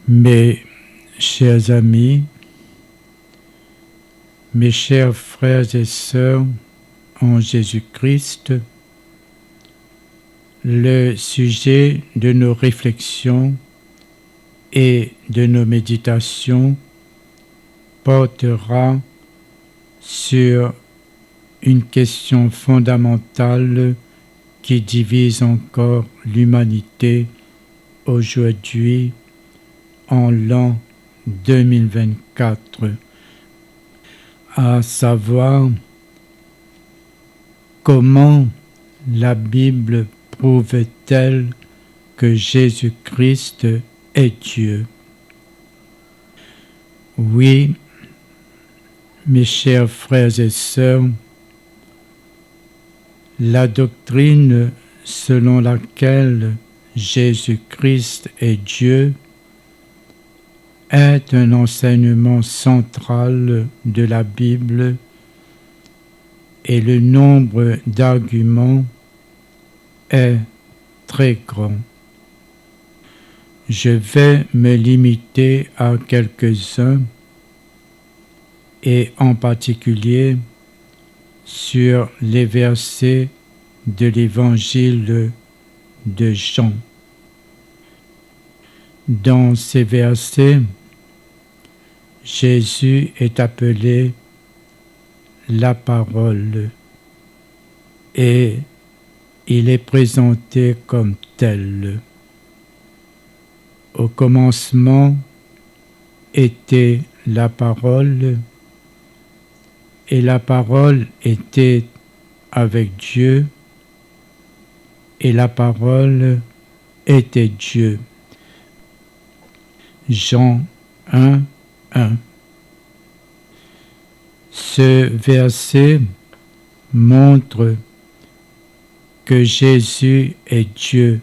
Mes chers amis, mes chers frères et sœurs en Jésus-Christ, le sujet de nos réflexions et de nos méditations portera sur une question fondamentale qui divise encore l'humanité aujourd'hui en l'an 2024, à savoir comment la Bible prouve-t-elle que Jésus-Christ est Dieu? Oui, mes chers frères et sœurs, la doctrine selon laquelle Jésus-Christ est Dieu est un enseignement central de la Bible et le nombre d'arguments est très grand. Je vais me limiter à quelques-uns et en particulier sur les versets de l'évangile de Jean. Dans ces versets, Jésus est appelé la parole et il est présenté comme tel. Au commencement était la parole et la parole était avec Dieu et la parole était Dieu. Jean 1, 1. Ce verset montre que Jésus est Dieu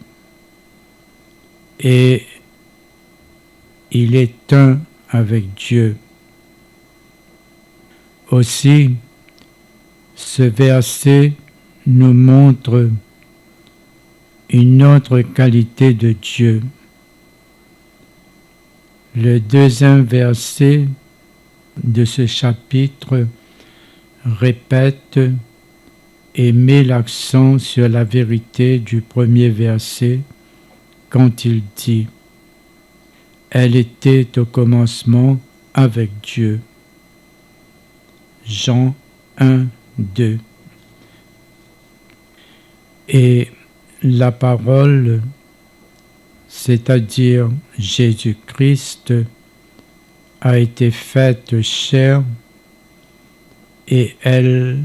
et il est un avec Dieu. Aussi, ce verset nous montre une autre qualité de Dieu. Le deuxième verset de ce chapitre répète et met l'accent sur la vérité du premier verset quand il dit « Elle était au commencement avec Dieu ». Jean 1, 2. Et la parole, c'est-à-dire Jésus-Christ, a été faite chair et elle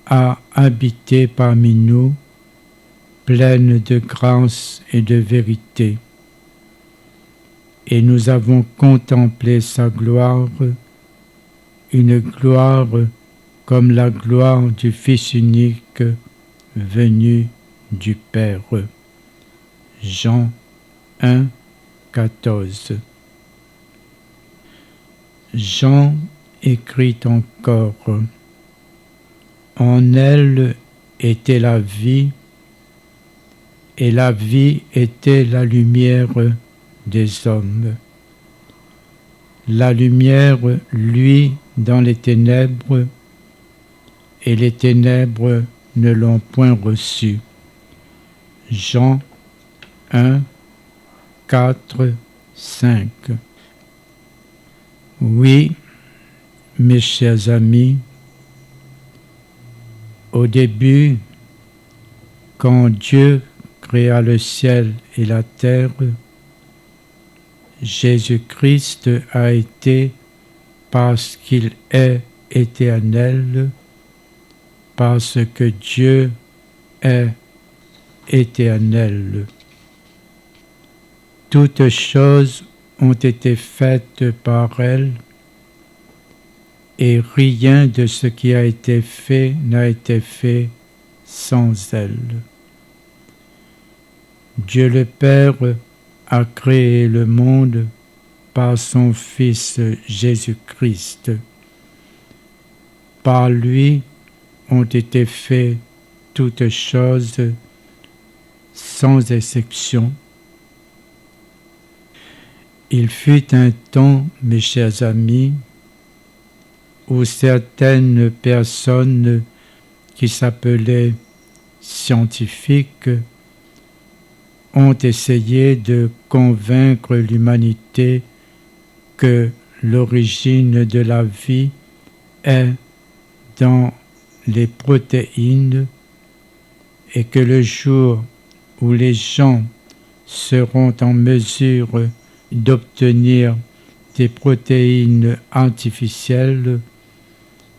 a habité parmi nous, pleine de grâce et de vérité. Et nous avons contemplé sa gloire, une gloire comme la gloire du Fils unique venu du Père. Jean 1, 14. Jean écrit encore « En elle était la vie, et la vie était la lumière des hommes. La lumière luit dans les ténèbres, et les ténèbres ne l'ont point reçue. » Jean 1, 4, 5. Oui, mes chers amis, au début, quand Dieu créa le ciel et la terre, Jésus-Christ a été, parce qu'il est éternel, parce que Dieu est éternel. Toutes choses ont été faites par elle, et rien de ce qui a été fait n'a été fait sans elle. Dieu le Père a créé le monde par son Fils Jésus-Christ. Par lui ont été faites toutes choses sans exception. Il fut un temps, mes chers amis, où certaines personnes qui s'appelaient scientifiques ont essayé de convaincre l'humanité que l'origine de la vie est dans les protéines et que le jour où les gens seront en mesure d'obtenir des protéines artificielles,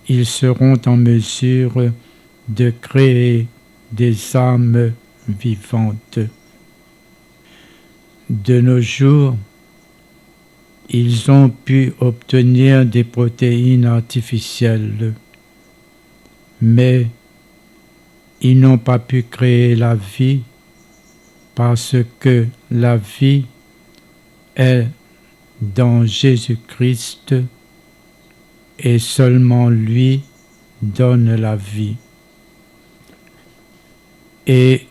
ils seront en mesure de créer des âmes vivantes. De nos jours, ils ont pu obtenir des protéines artificielles, mais ils n'ont pas pu créer la vie parce que la vie est dans Jésus-Christ et seulement lui donne la vie. Et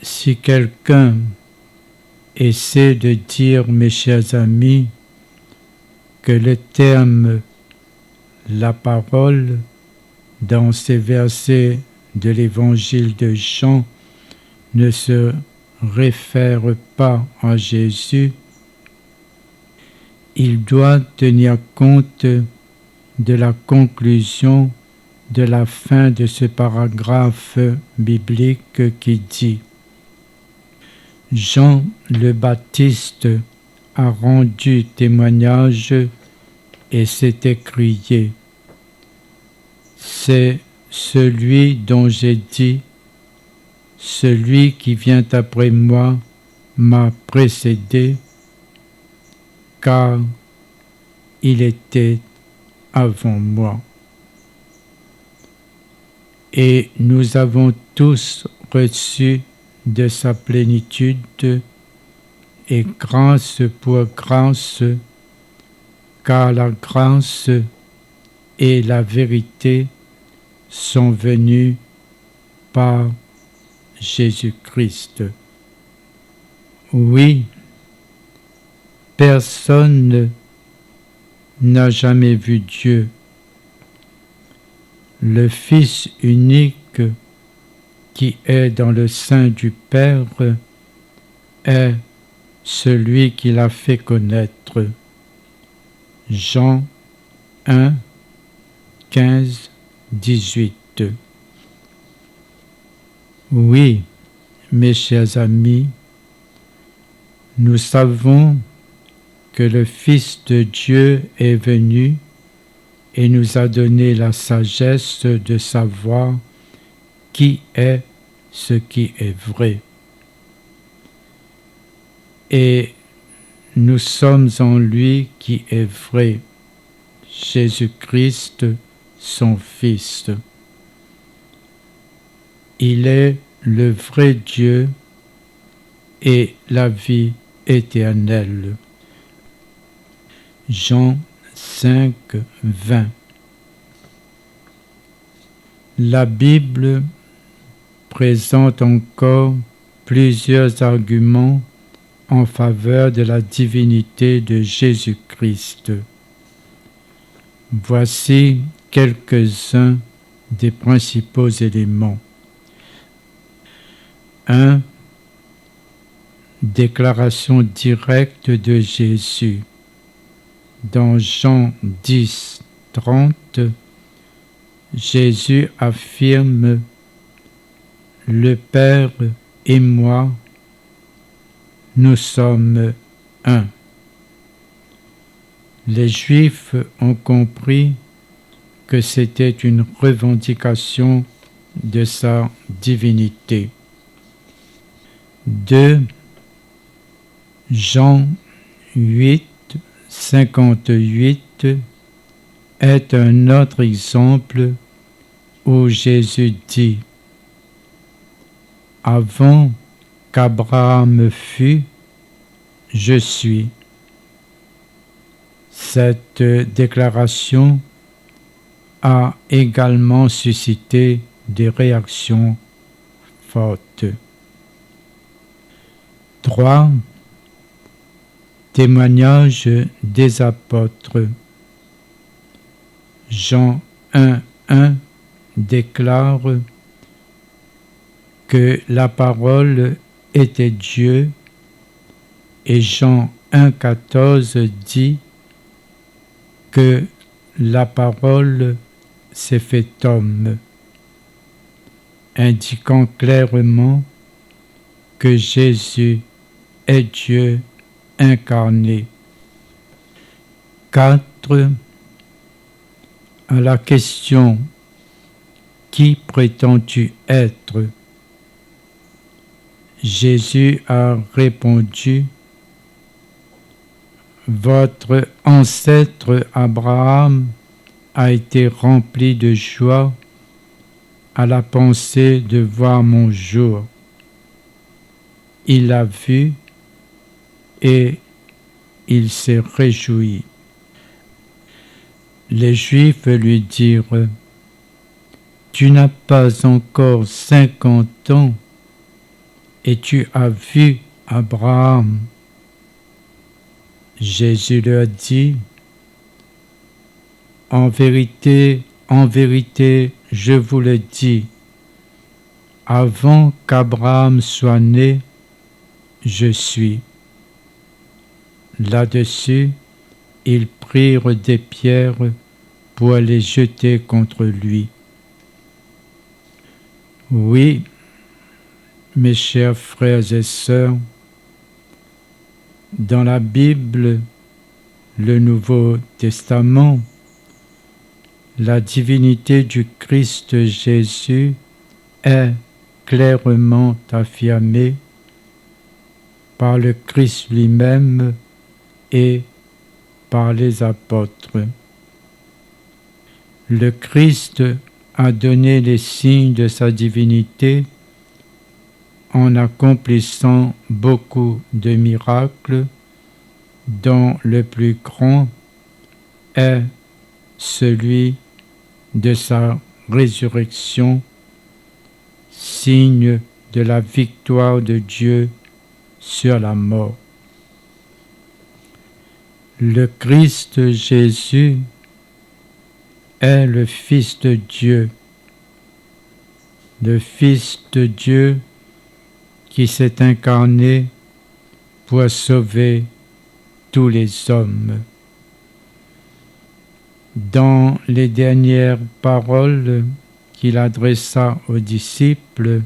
si quelqu'un essaie de dire, mes chers amis, que le terme la parole dans ces versets de l'évangile de Jean ne se réfère pas à Jésus, il doit tenir compte de la conclusion de la fin de ce paragraphe biblique qui dit « Jean le Baptiste a rendu témoignage et s'est écrié « C'est celui dont j'ai dit, celui qui vient après moi m'a précédé, car il était avant moi. » Et nous avons tous reçu de sa plénitude et grâce pour grâce, car la grâce et la vérité sont venues par Jésus-Christ. Oui, personne n'a jamais vu Dieu. Le Fils unique qui est dans le sein du Père est celui qui l'a fait connaître. Jean 1, 15, 18. Oui, mes chers amis, nous savons que le Fils de Dieu est venu et nous a donné la sagesse de savoir qui est ce qui est vrai. Et nous sommes en lui qui est vrai, Jésus-Christ, son Fils. Il est le vrai Dieu et la vie éternelle. Jean 5, 20. La Bible présente encore plusieurs arguments en faveur de la divinité de Jésus-Christ. Voici quelques-uns des principaux éléments. 1. Déclaration directe de Jésus. Dans Jean 10, 30, Jésus affirme « Le Père et moi, nous sommes un ». Les Juifs ont compris que c'était une revendication de sa divinité. 2. Jean 8, 58 est un autre exemple où Jésus dit « Avant qu'Abraham fût, je suis ». Cette déclaration a également suscité des réactions fortes. 3. Témoignage des apôtres. Jean 1,1 déclare que la parole était Dieu et Jean 1,14 dit que la parole s'est fait homme, indiquant clairement que Jésus est Dieu incarné. 4. À la question « Qui prétends-tu être ?» Jésus a répondu « Votre ancêtre Abraham a été rempli de joie à la pensée de voir mon jour. Il l'a vu et il s'est réjoui. » Les Juifs lui dirent « Tu n'as pas encore 50 ans et tu as vu Abraham. » Jésus leur dit « En vérité, je vous le dis, avant qu'Abraham soit né, je suis. » Là-dessus, ils prirent des pierres pour les jeter contre lui. Oui, mes chers frères et sœurs, dans la Bible, le Nouveau Testament, la divinité du Christ Jésus est clairement affirmée par le Christ lui-même et par les apôtres. Le Christ a donné les signes de sa divinité en accomplissant beaucoup de miracles, dont le plus grand est celui de sa résurrection, signe de la victoire de Dieu sur la mort. Le Christ Jésus est le Fils de Dieu, le Fils de Dieu qui s'est incarné pour sauver tous les hommes. Dans les dernières paroles qu'il adressa aux disciples,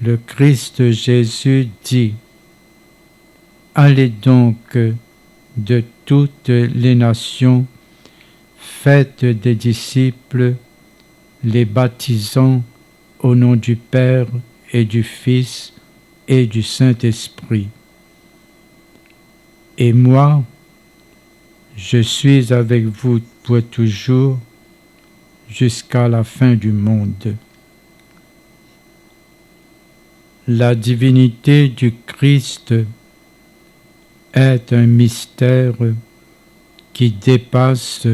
le Christ Jésus dit « Allez donc de toutes les nations, faites des disciples, les baptisant au nom du Père et du Fils et du Saint-Esprit. Et moi, je suis avec vous pour toujours, jusqu'à la fin du monde. » La divinité du Christ est un mystère qui dépasse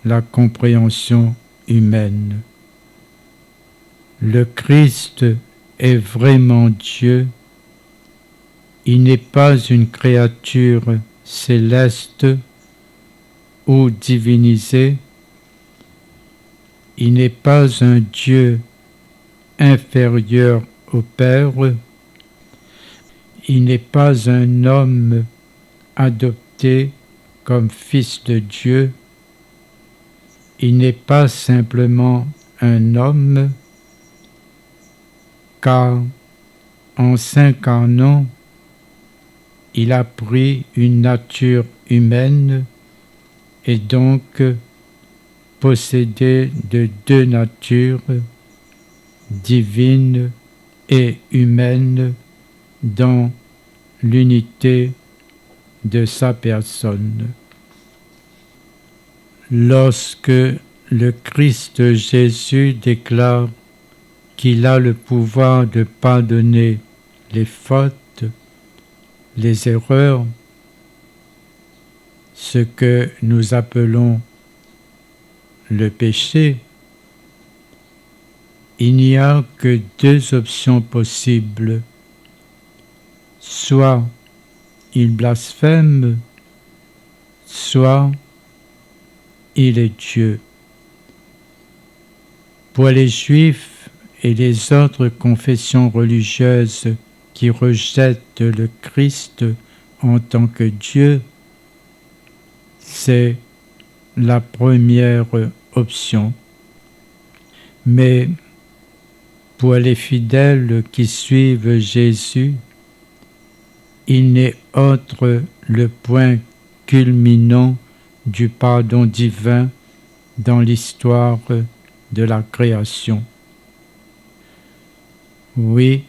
la compréhension humaine. Le Christ est vraiment Dieu. Il n'est pas une créature céleste ou divinisée. Il n'est pas un Dieu inférieur au Père. Il n'est pas un homme adopté comme fils de Dieu. Il n'est pas simplement un homme, car en s'incarnant, il a pris une nature humaine et donc possédé de deux natures, divine et humaine, dans l'unité de sa personne. Lorsque le Christ Jésus déclare qu'il a le pouvoir de pardonner les fautes, les erreurs, ce que nous appelons le péché, il n'y a que deux options possibles. Soit il blasphème, soit il est Dieu. Pour les Juifs et les autres confessions religieuses qui rejettent le Christ en tant que Dieu, c'est la première option. Mais pour les fidèles qui suivent Jésus, il n'est autre le point culminant du pardon divin dans l'histoire de la création. Oui,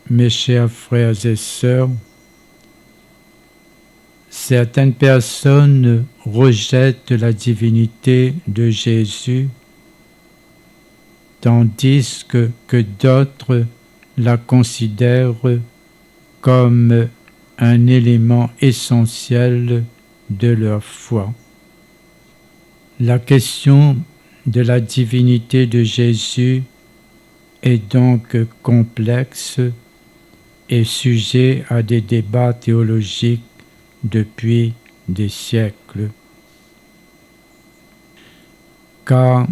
mes chers frères et sœurs, certaines personnes rejettent la divinité de Jésus, tandis que d'autres la considèrent comme un élément essentiel de leur foi. La question de la divinité de Jésus est donc complexe et sujet à des débats théologiques depuis des siècles. Car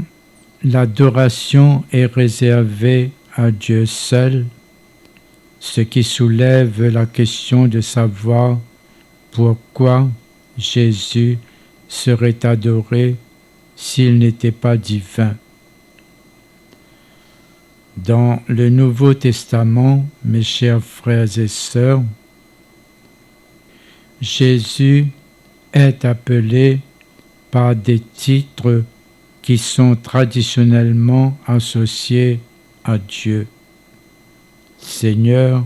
l'adoration est réservée à Dieu seul, ce qui soulève la question de savoir pourquoi Jésus serait adoré s'il n'était pas divin. Dans le Nouveau Testament, mes chers frères et sœurs, Jésus est appelé par des titres qui sont traditionnellement associés à Dieu. Seigneur,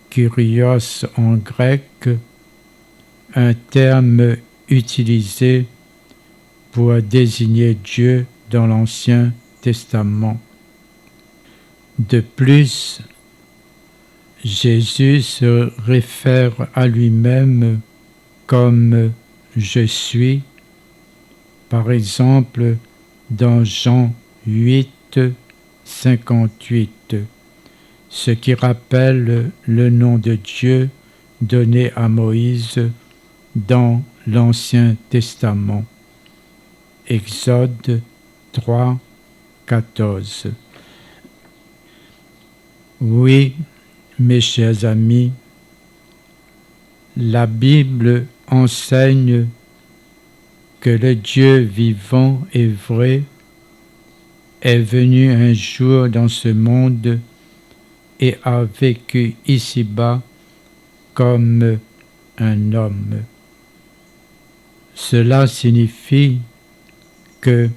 Kyrios en grec, un terme utilisé pour désigner Dieu dans l'Ancien Testament. De plus, Jésus se réfère à lui-même comme « je suis », par exemple dans Jean 8, 58, ce qui rappelle le nom de Dieu donné à Moïse dans l'Ancien Testament. Exode 3, 14. Oui, mes chers amis, la Bible enseigne que le Dieu vivant et vrai est venu un jour dans ce monde et a vécu ici-bas comme un homme. Cela signifie que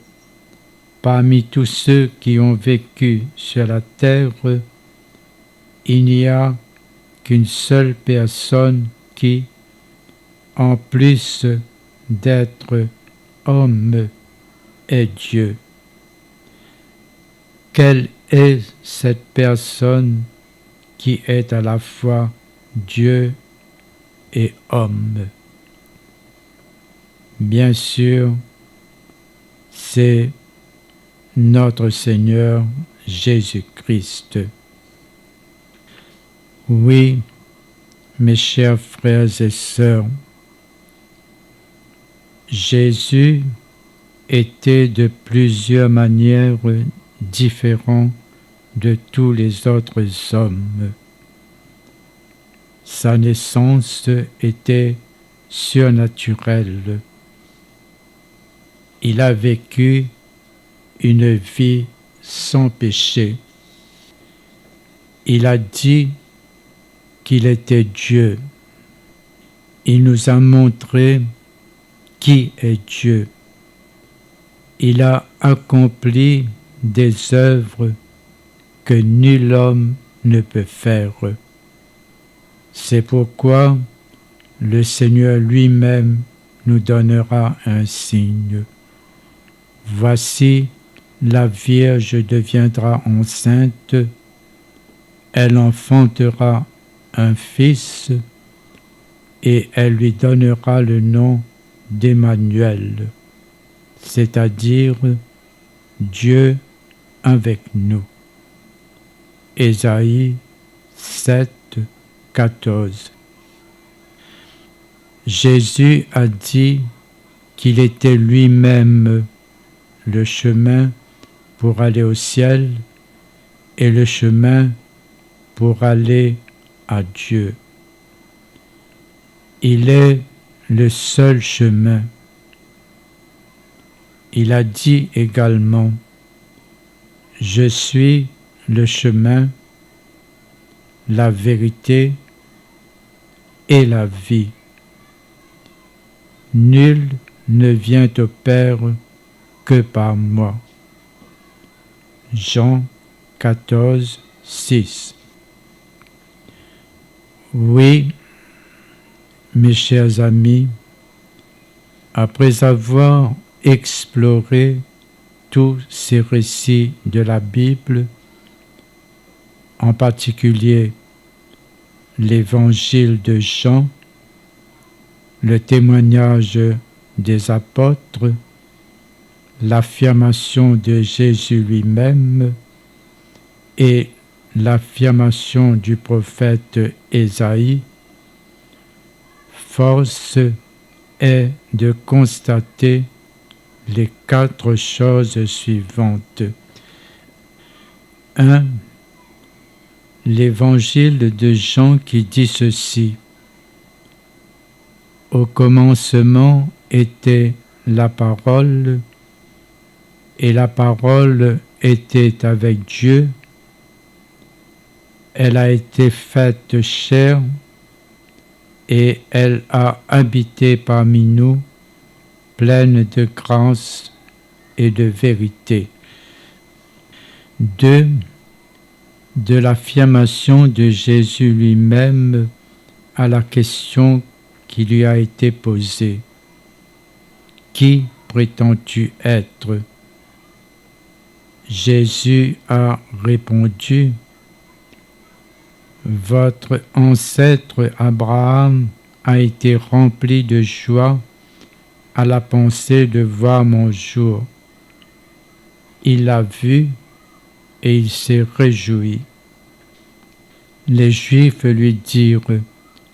parmi tous ceux qui ont vécu sur la terre, il n'y a qu'une seule personne qui, en plus d'être homme, est Dieu. Quelle est cette personne qui est à la fois Dieu et homme? Bien sûr, c'est notre Seigneur Jésus-Christ. Oui, mes chers frères et sœurs, Jésus était de plusieurs manières différent de tous les autres hommes. Sa naissance était surnaturelle. Il a vécu une vie sans péché. Il a dit qu'il était Dieu. Il nous a montré qui est Dieu. Il a accompli des œuvres que nul homme ne peut faire. C'est pourquoi le Seigneur lui-même nous donnera un signe. Voici, la Vierge deviendra enceinte, elle enfantera un fils et elle lui donnera le nom d'Emmanuel, c'est-à-dire Dieu avec nous. Ésaïe 7, 14. Jésus a dit qu'il était lui-même le chemin pour aller au ciel et le chemin pour aller à Dieu. Il est le seul chemin. Il a dit également, « Je suis le chemin, la vérité et la vie. Nul ne vient au Père que par moi. » Jean 14, 6. Oui, mes chers amis, après avoir exploré tous ces récits de la Bible, en particulier l'évangile de Jean, le témoignage des apôtres, l'affirmation de Jésus lui-même et l'affirmation du prophète Ésaïe, force est de constater les 4 choses suivantes. 1. L'évangile de Jean qui dit ceci. Au commencement était la parole, et la parole était avec Dieu. Elle a été faite chair, et elle a habité parmi nous, pleine de grâce et de vérité. 2. De l'affirmation de Jésus lui-même à la question qui lui a été posée. Qui prétends-tu être? Jésus a répondu, votre ancêtre Abraham a été rempli de joie à la pensée de voir mon jour. Il l'a vu et il s'est réjoui. Les Juifs lui dirent,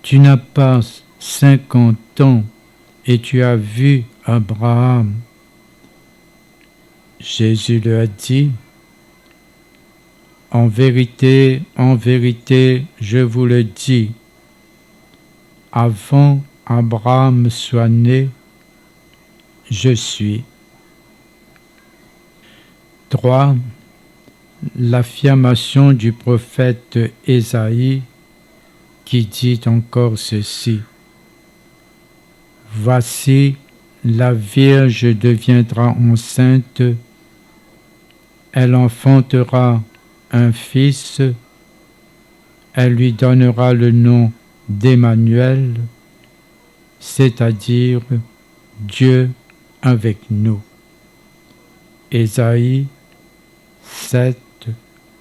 tu n'as pas 50 ans et tu as vu Abraham. Jésus leur a dit, en vérité, je vous le dis, avant Abraham soit né, je suis. 3. L'affirmation du prophète Ésaïe qui dit encore ceci. Voici, la Vierge deviendra enceinte, elle enfantera un fils, elle lui donnera le nom d'Emmanuel, c'est-à-dire Dieu avec nous. Ésaïe 7,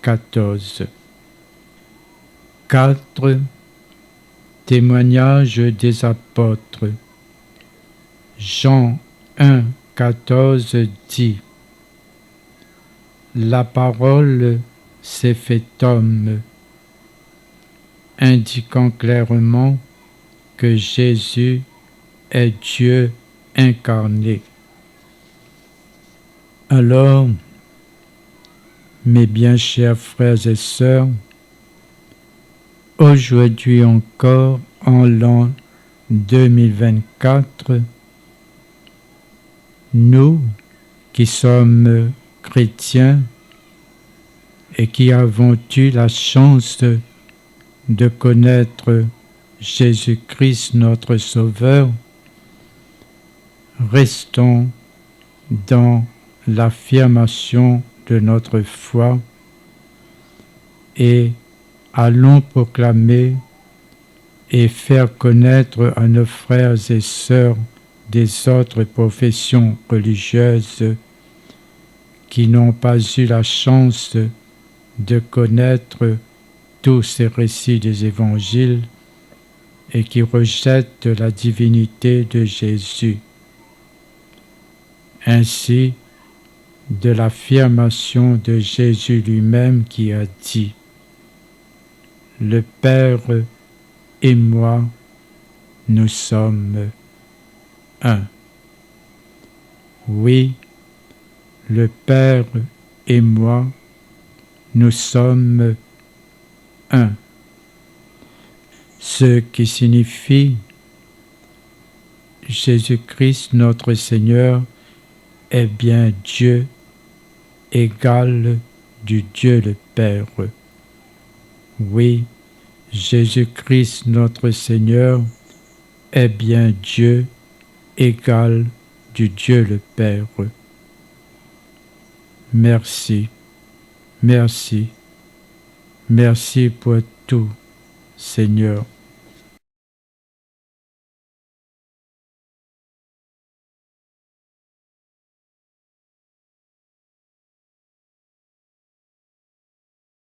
14. 4. Témoignage des apôtres. Jean 1, 14 dit « La parole s'est fait homme », indiquant clairement que Jésus est Dieu incarné. Alors, mes bien chers frères et sœurs, aujourd'hui encore, en l'an 2024, nous qui sommes chrétiens et qui avons eu la chance de connaître Jésus-Christ notre Sauveur, restons dans l'affirmation de notre foi et allons proclamer et faire connaître à nos frères et sœurs des autres professions religieuses qui n'ont pas eu la chance de connaître tous ces récits des évangiles et qui rejettent la divinité de Jésus. Ainsi, de l'affirmation de Jésus lui-même qui a dit « Le Père et moi, nous sommes un. Oui, le Père et moi, nous sommes un. Ce qui signifie Jésus-Christ notre Seigneur est bien Dieu égal du Dieu le Père. Oui, Jésus-Christ notre Seigneur est bien Dieu égal du Dieu le Père. Merci, merci, merci pour tout, Seigneur.